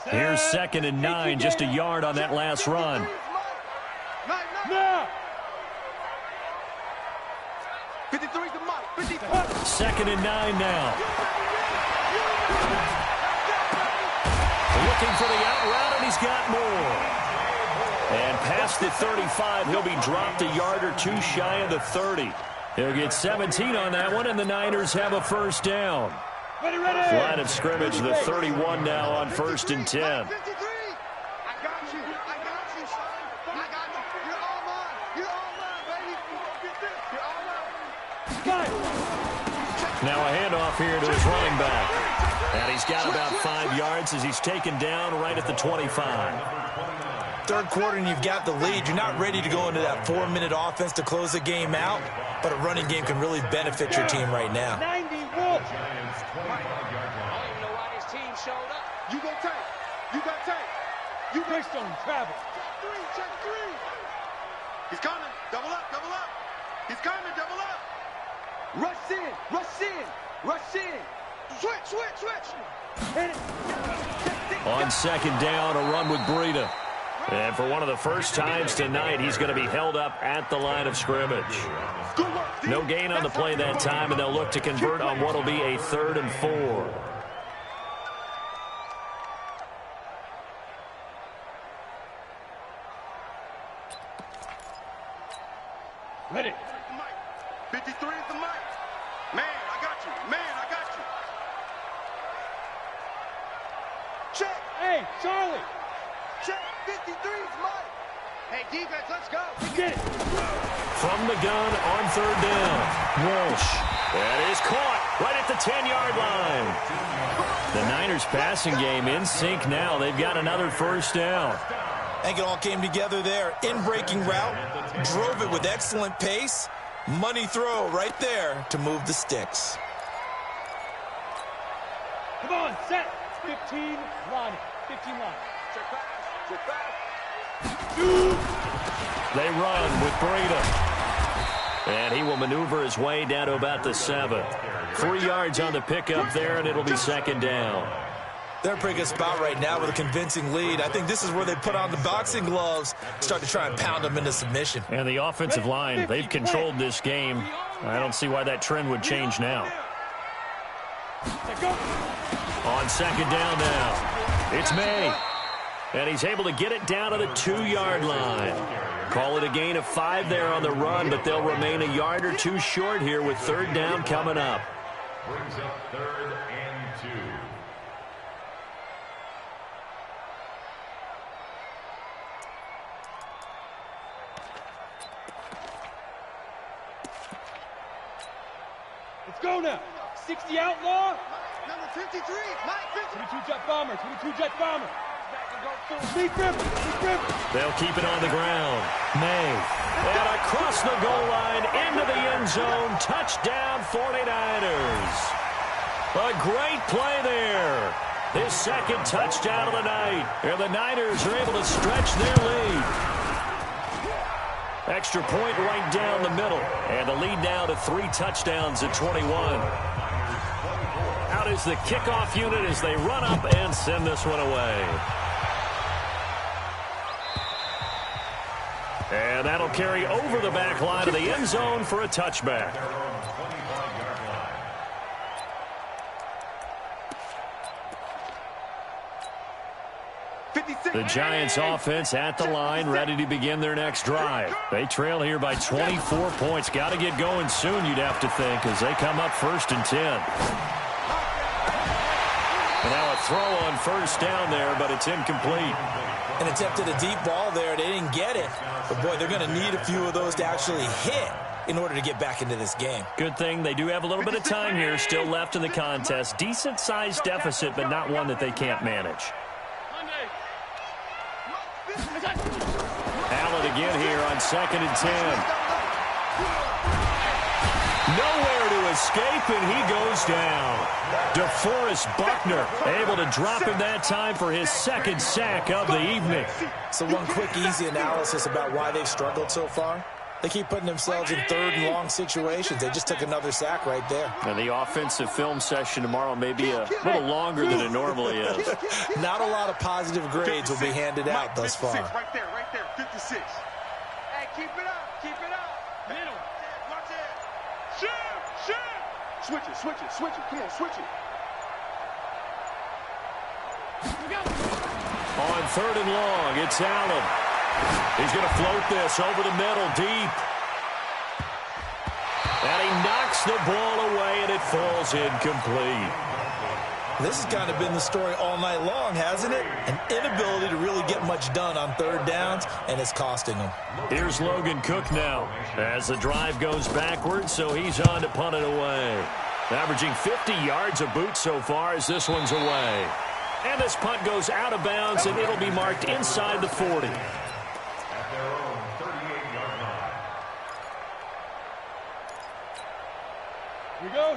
J: Here's 2nd and 9, just a yard on that last run.
L: No.
J: 2nd and 9 now. Looking for the out route, and he's got more. And past the 35, he'll be dropped a yard or 2 shy of the 30. He'll get 17 on that one, and the Niners have a first down. Line of scrimmage, the 31 now on 1st and 10. Now a handoff here to his running back. And he's got about 5 yards as he's taken down right at the 25.
M: Third quarter and you've got the lead. You're not ready to go into that 4-minute offense to close the game out, but a running game can really benefit your team right now.
K: 90 Wolf.
L: You go tank. You got tank.
K: You based on travel.
L: Check 3. He's coming. Double up. He's coming. Double up.
K: Rush in. Switch.
J: On 2nd down, a run with Breida. And for one of the first times tonight, he's going to be held up at the line of scrimmage. No gain on the play that time, and they'll look to convert on what will be a 3rd and 4.
K: Ready.
L: 53 is the mic. Man, I got you. Check.
K: Hey, Charlie.
L: Check. 53 is Mike. Hey, defense, let's go.
K: Get it.
J: From the gun on 3rd down. Walsh. That is caught right at the 10-yard line. The Niners passing game in sync now. They've got another first down.
M: I think it all came together there. In-breaking route. Drove it with excellent pace. Money throw right there to move the sticks.
K: Come on, set. 15 line.
J: They run with Breida. And he will maneuver his way down to about the 7. 3 yards on the pickup there, and it'll be second down.
M: They're in a pretty good spot right now with a convincing lead. I think this is where they put on the boxing gloves, start to try and pound them into submission.
J: And the offensive line, they've controlled this game. I don't see why that trend would change now. On second down now, it's May. And he's able to get it down to the 2-yard line. Call it a gain of 5 there on the run, but they'll remain a yard or 2 short here with third down coming up.
N: Brings up 3rd and 2.
O: Let's go now. 60 outlaw. Number 53, Mike 22 jet bomber, 22 jet bomber.
J: They'll keep it on the ground. May. And across the goal line into the end zone. Touchdown 49ers. A great play there. His second touchdown of the night. And the Niners are able to stretch their lead. Extra point right down the middle. And the lead now to 3 touchdowns at 21. Out is the kickoff unit as they run up and send this one away. And that'll carry over the back line of the end zone for a touchback. The Giants offense at the line, ready to begin their next drive. They trail here by 24 points. Got to get going soon, you'd have to think, as they come up 1st and 10. And now a throw on first down there, but it's incomplete.
M: And attempted a deep ball there. They didn't get it. But, boy, they're going to need a few of those to actually hit in order to get back into this game.
J: Good thing they do have a little bit of time here still left in the contest. Decent-sized deficit, but not one that they can't manage. Allen again here on 2nd and 10. Nowhere to escape, and he goes down. DeForest Buckner able to drop him that time for his 2nd sack of the evening.
M: So one quick, easy analysis about why they've struggled so far. They keep putting themselves in 3rd and long situations. They just took another sack right there.
J: And the offensive film session tomorrow may be a little longer than it normally is.
M: Not a lot of positive grades will be handed out thus far.
L: Right there, 56. Hey, keep it up. Middle. Watch it. Shoot. Switch it. Come on, switch it.
J: On 3rd and long, it's Allen. He's going to float this over the middle, deep. And he knocks the ball away, and it falls incomplete.
M: This has kind of been the story all night long, hasn't it? An inability to really get much done on 3rd downs, and it's costing them.
J: Here's Logan Cook now as the drive goes backwards, so he's on to punt it away. Averaging 50 yards a boot so far as this one's away. And this punt goes out of bounds, and it'll be marked inside the 40.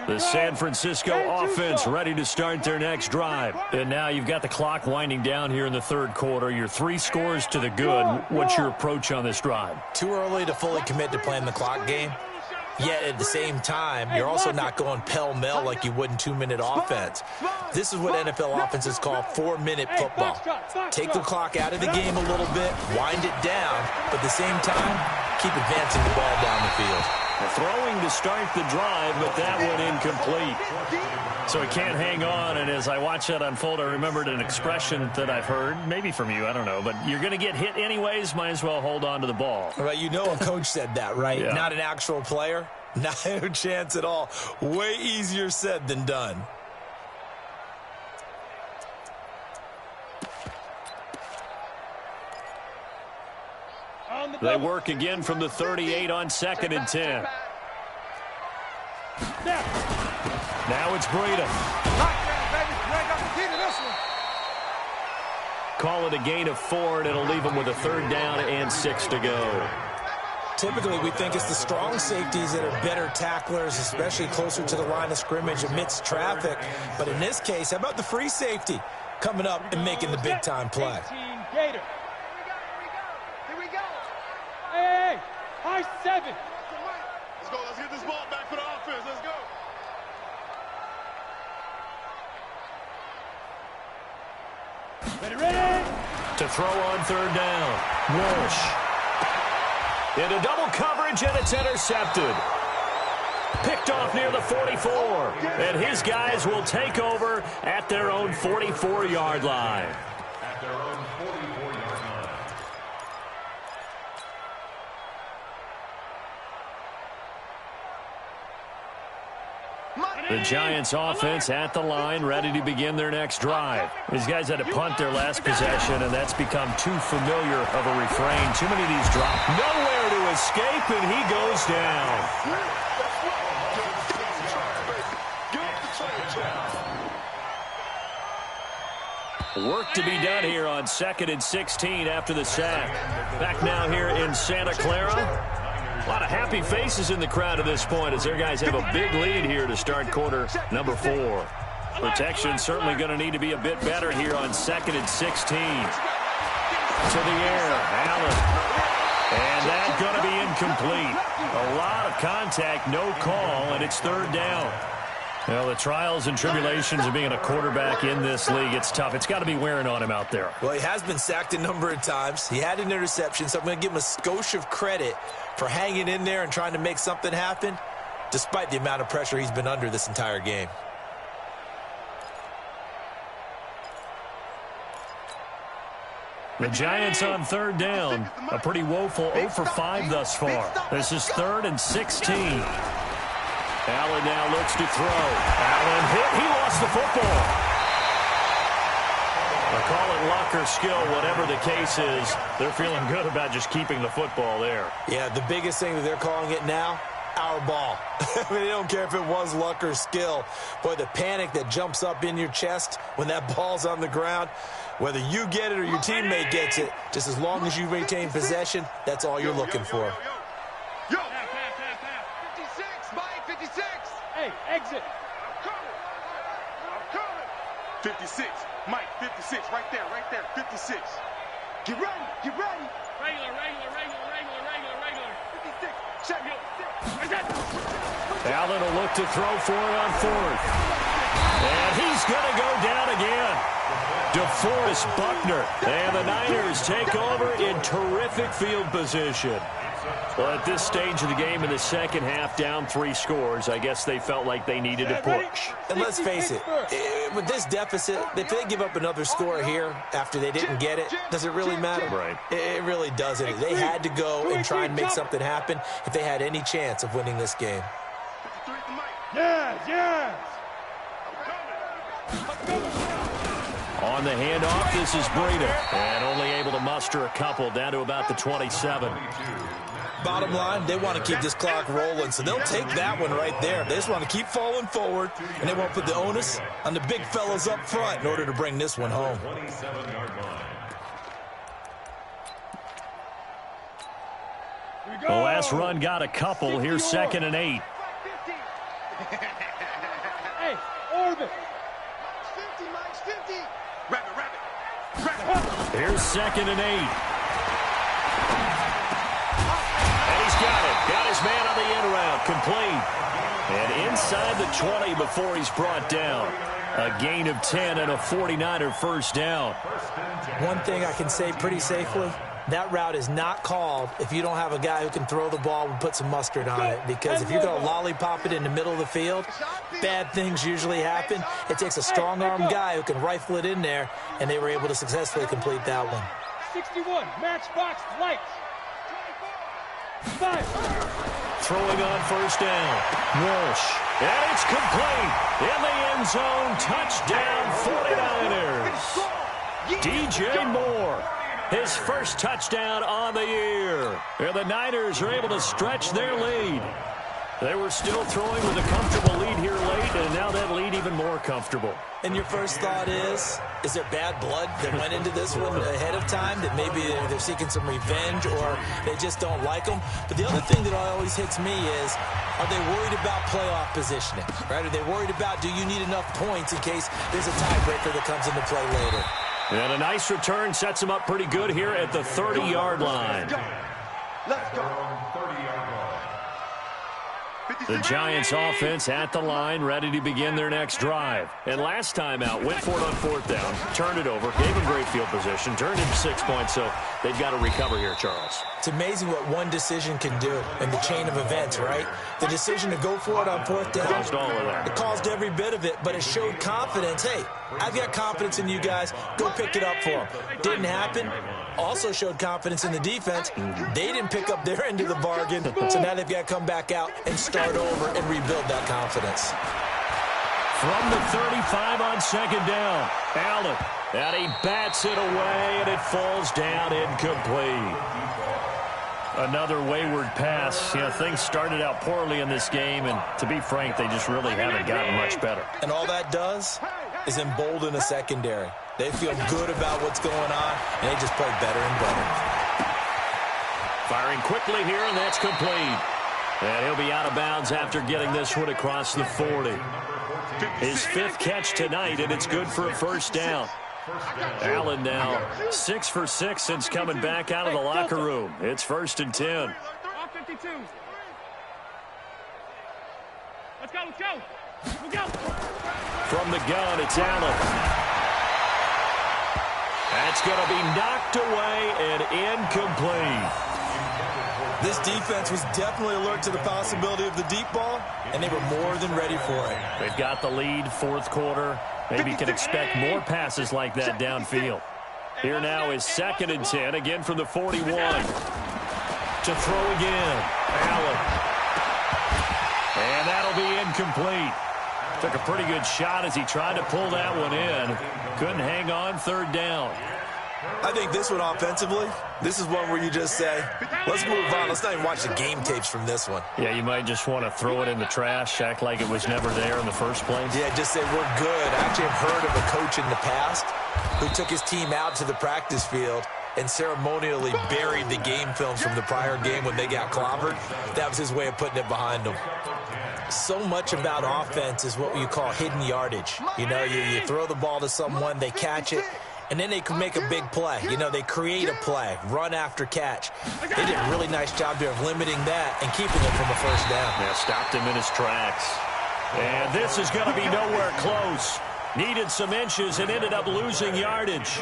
J: The San Francisco offense ready to start their next drive. And now you've got the clock winding down here in the 3rd quarter. You're 3 scores to the good. What's your approach on this drive?
M: Too early to fully commit to playing the clock game. Yet at the same time, you're also not going pell-mell like you would in 2-minute offense. This is what NFL offenses call 4-minute football. Take the clock out of the game a little bit, wind it down, but at the same time, keep advancing the ball down the field.
J: Throwing to start the drive, but that one incomplete. So he can't hang on, and as I watch that unfold, I remembered an expression that I've heard, maybe from you, I don't know, but you're going to get hit anyways, might as well hold on to the ball.
M: Right, you know a coach said that, right?
J: Yeah. Not
M: an actual player? No chance at all. Way easier said than done.
J: They work again from the 38 on 2nd and 10. Now it's Breida. Call it a gain of 4, and it'll leave them with a 3rd down and 6 to go.
M: Typically, we think it's the strong safeties that are better tacklers, especially closer to the line of scrimmage amidst traffic. But in this case, how about the free safety coming up and making the big-time play?
O: Hey, high 7.
J: To throw on third down. Walsh. Into double coverage, and it's intercepted. Picked off near the 44. And his guys will take over at their own 44-yard line.
N: At their own 44-yard line.
J: The Giants offense at the line, ready to begin their next drive. These guys had to punt their last possession, and that's become too familiar of a refrain. Too many of these drop. Nowhere to escape, and he goes down. Work to be done here on 2nd and 16 after the sack. Back now here in Santa Clara. A lot of happy faces in the crowd at this point as their guys have a big lead here to start quarter number 4. Protection certainly going to need to be a bit better here on 2nd and 16. To the air, Allen. And that's going to be incomplete. A lot of contact, no call, and it's third down. Well, the trials and tribulations of being a quarterback in this league, it's tough. It's got to be wearing on him out there.
M: Well, he has been sacked a number of times. He had an interception, so I'm going to give him a skosh of credit for hanging in there and trying to make something happen, despite the amount of pressure he's been under this entire game.
J: The Giants on third down. A pretty woeful 0 for 5 thus far. This is 3rd and 16. Allen now looks to throw. Allen hit. He lost the football. They'll call it luck or skill, whatever the case is. They're feeling good about just keeping the football there.
M: Yeah, the biggest thing that they're calling it now, our ball. I mean, they don't care if it was luck or skill. Boy, the panic that jumps up in your chest when that ball's on the ground, whether you get it or your teammate gets it, just as long as you maintain possession, that's all you're looking for.
L: 56, Mike, 56, right there, 56. Get ready. Regular. 56, check it.
J: Allen will look to throw for it on 4th. And he's going to go down again. DeForest Buckner. And the Niners take over in terrific field position. Well, at this stage of the game in the second half, down 3 scores, I guess they felt like they needed to push.
M: And let's face it, with this deficit, if they give up another score here after they didn't get it, does it really matter?
J: Right.
M: It really doesn't. They had to go and try and make something happen if they had any chance of winning this game.
O: Yes.
J: On the handoff, this is Breida. And only able to muster a couple down to about the 27.
M: Bottom line, they want to keep this clock rolling, so they'll take that one right there. They just want to keep falling forward, and they want to put the onus on the big fellas up front in order to bring this one home.
J: The last run got a couple. Here's 2nd and 8.
O: Hey, Orbit.
L: 50. Rabbit.
J: Here's 2nd and 8. Got his man on the end route, complete. And inside the 20 before he's brought down. A gain of 10 and a 49er first down.
M: One thing I can say pretty safely, that route is not called if you don't have a guy who can throw the ball and put some mustard on it. Because if you're going to lollipop it in the middle of the field, bad things usually happen. It takes a strong-armed guy who can rifle it in there, and they were able to successfully complete that one.
O: 61, matchbox lights. 5.
J: Throwing on first down. Walsh. And it's complete. In the end zone. Touchdown 49ers. DJ Moore. His first touchdown on the year. And the Niners are able to stretch their lead. They were still throwing with a comfortable lead here late, and now that lead even more comfortable.
M: And your first thought is there bad blood that went into this one ahead of time, that maybe they're seeking some revenge or they just don't like them? But the other thing that always hits me is, are they worried about playoff positioning? Right? Are they worried about, do you need enough points in case there's a tiebreaker that comes into play later?
J: And a nice return sets them up pretty good here at the 30-yard line.
L: Let's go. 30-yard line. 56.
J: The Giants offense at the line, ready to begin their next drive. And last time out, went for it on 4th down, turned it over, gave them great field position, turned into 6 points, so they've got to recover here, Charles.
M: It's amazing what one decision can do in the chain of events, right? The decision to go for it on 4th down.
J: Caused all of that.
M: It caused every bit of it, but it showed confidence. Hey, I've got confidence in you guys. Go pick it up for them. Didn't happen. Also showed confidence in the defense. They didn't pick up their end of the bargain, so now they've got to come back out and start over and rebuild that confidence.
J: From the 35 on 2nd down, Allen, and he bats it away, and it falls down incomplete. Another wayward pass. You know, things started out poorly in this game, and to be frank, they just really haven't gotten much better.
M: And all that does is embolden a secondary. They feel good about what's going on, and they just play better and better.
J: Firing quickly here, and that's complete. And he'll be out of bounds after getting this one across the 40. His 5th catch tonight, and it's good for a 1st down. Allen now 6 for 6 since coming back out of the locker room. It's 1st and 10.
O: Let's go.
J: From the gun, it's Allen. That's going to be knocked away and incomplete.
M: This defense was definitely alert to the possibility of the deep ball, and they were more than ready for it.
J: They've got the lead, 4th quarter. Maybe can expect more passes like that downfield. Here now is 2nd and 10, again from the 41. To throw again, Allen. And that'll be incomplete. Took a pretty good shot as he tried to pull that one in. Couldn't hang on, 3rd down.
M: I think this one offensively, this is one where you just say, let's move on. Let's not even watch the game tapes from this one.
J: Yeah, you might just want to throw it in the trash, act like it was never there in the first place.
M: Yeah, just say we're good. I actually have heard of a coach in the past who took his team out to the practice field and ceremonially buried the game film from the prior game when they got clobbered. That was his way of putting it behind them. So much about offense is what you call hidden yardage. You know, you throw the ball to someone, they catch it, and then they can make a big play. You know, they create a play, run after catch. They did a really nice job there of limiting that and keeping it from a 1st down.
J: Yeah, stopped him in his tracks. And this is going to be nowhere close. Needed some inches and ended up losing yardage.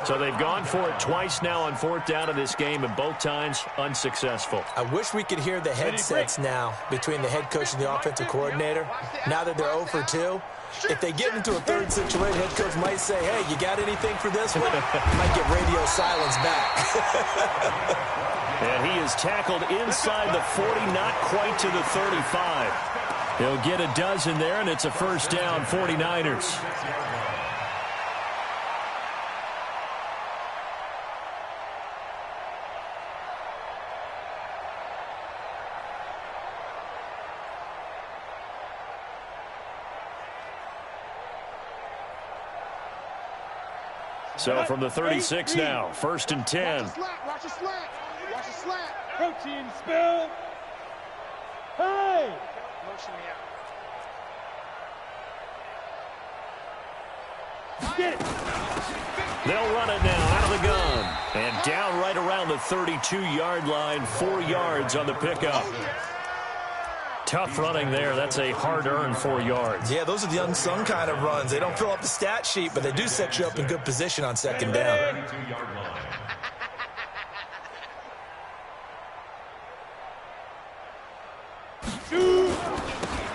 J: So they've gone for it twice now on 4th down in this game, and both times unsuccessful.
M: I wish we could hear the headsets now between the head coach and the offensive coordinator. Now that they're 0 for 2, if they get into a 3rd situation, head coach might say, hey, you got anything for this one? Might get radio silence back.
J: And he is tackled inside the 40, not quite to the 35. He'll get a dozen there, and it's a 1st down, 49ers. So from the 36 now, 1st and 10.
O: Watch the slack. Watch the slack. Protein spill. Hey! Motion me out. Get it.
J: They'll run it now out of the gun. And down right around the 32-yard line, 4 yards on the pickup. Tough running there. That's a hard-earned 4 yards.
M: Yeah, those are the unsung kind of runs. They don't fill up the stat sheet, but they do set you up in good position on 2nd down.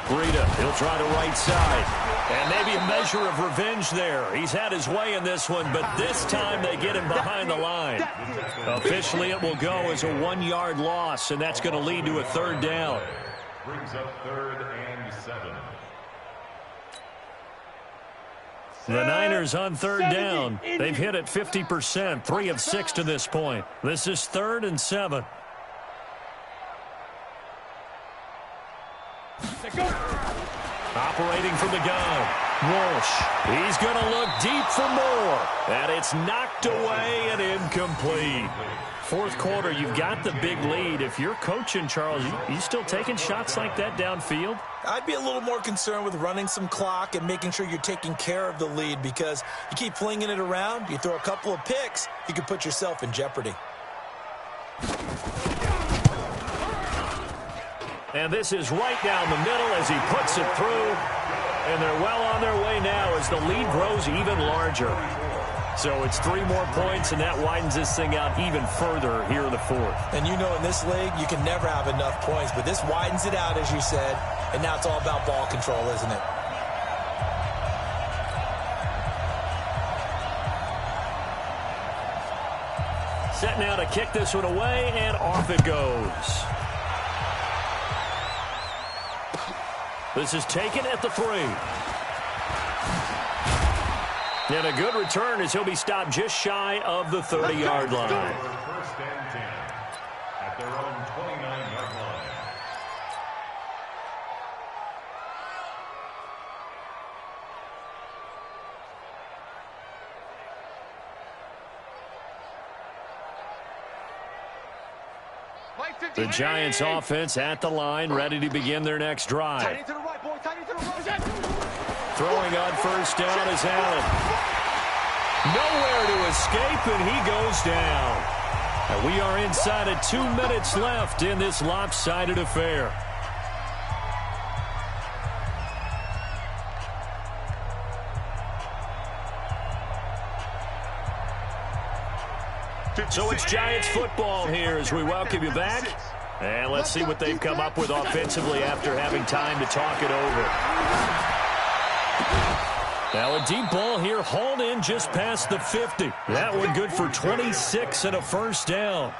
J: Breida, he'll try the right side. And maybe a measure of revenge there. He's had his way in this one, but this time they get him behind the line. Officially, it will go as a 1-yard loss, and that's going to lead to a 3rd down.
N: Brings up 3rd and 7.
J: The Niners on 3rd down. They've hit it 50%, 3 of 6 to this point. This is 3rd and 7. Operating from the gun, Walsh. He's going to look deep for more. And it's knocked away and incomplete. 4th quarter, you've got the big lead. If you're coaching, Charles, you still taking shots like that downfield?
M: I'd be a little more concerned with running some clock and making sure you're taking care of the lead, because you keep flinging it around, you throw a couple of picks, you can put yourself in jeopardy.
J: And this is right down the middle as he puts it through. And they're well on their way now as the lead grows even larger. So it's 3 more points, and that widens this thing out even further here in the fourth.
M: And you know in this league, you can never have enough points, but this widens it out, as you said, and now it's all about ball control, isn't it?
J: Set now to kick this one away, and off it goes. This is taken at the 3. And a good return as he'll be stopped just shy of the 30-yard line.
N: First and 10 at their own 29-yard line.
J: The Giants offense at the line, ready to begin their next drive. Throwing on first down is Allen. Nowhere to escape, and he goes down. And we are inside of 2 minutes left in this lopsided affair. So it's Giants football here as we welcome you back. And let's see what they've come up with offensively after having time to talk it over. Now a deep ball here, hauled in just past the 50. That one good for 26 and a first down.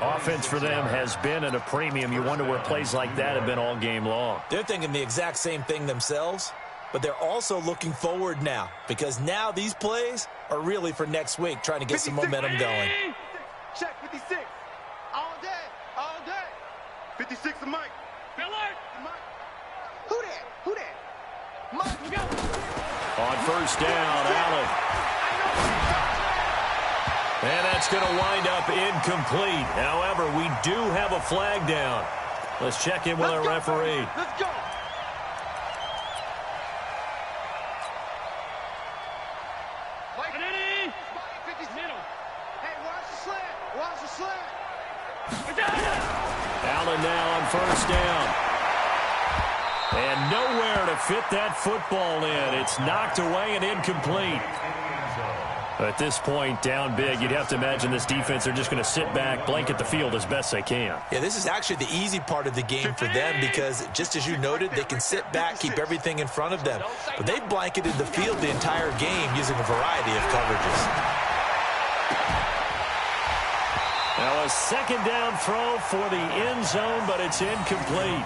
J: Offense for them has been at a premium. You wonder where plays like that have been all game long.
M: They're thinking the exact same thing themselves, but they're also looking forward now because now these plays are really for next week, trying to get some momentum going.
L: Check 56. All day. All day. 56 to Mike. Miller. Who that? Who that? Mike. We go.
J: On first down, Allen. And that's going to wind up incomplete. However, we do have a flag down. Let's check in with our referee.
L: Let's go. Mike. Mike, 50 middle. Hey, watch the slant. Watch the slant.
J: Allen now on first down. And nowhere to fit that football in. It's knocked away and incomplete. At this point, down big, you'd have to imagine this defense, they're just going to sit back, blanket the field as best they can.
M: Yeah, this is actually the easy part of the game for them because, just as you noted, they can sit back, keep everything in front of them. But they've blanketed the field the entire game using a variety of coverages.
J: Now a second down throw for the end zone, but it's incomplete.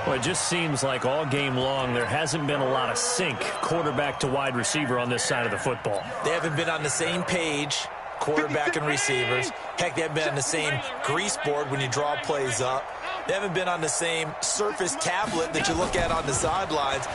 J: Well, it just seems like all game long there hasn't been a lot of sync quarterback to wide receiver on this side of the football.
M: They haven't been on the same page, quarterback and receivers. Heck, they haven't been on the same grease board when you draw plays up. They haven't been on the same surface tablet that you look at on the sidelines.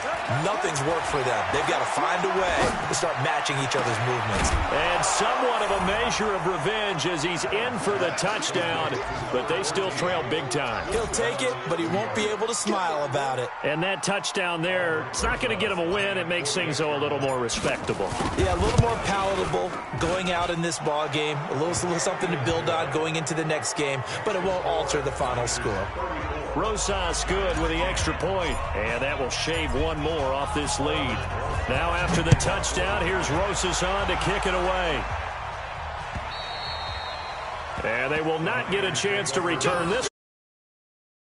M: Nothing's worked for them. They've got to find a way to start matching each other's movements.
J: And somewhat of a measure of revenge as he's in for the touchdown, but they still trail big time.
M: He'll take it, but he won't be able to smile about it.
J: And that touchdown there, it's not going to get him a win. It makes things a little more respectable.
M: Yeah, a little more palatable going out in this ball game. A little something to build on going into the next game, but it won't alter the final score.
J: Rosas good with the extra point, and that will shave one more off this lead. Now after the touchdown, here's Rosas on to kick it away. And they will not get a chance to return this.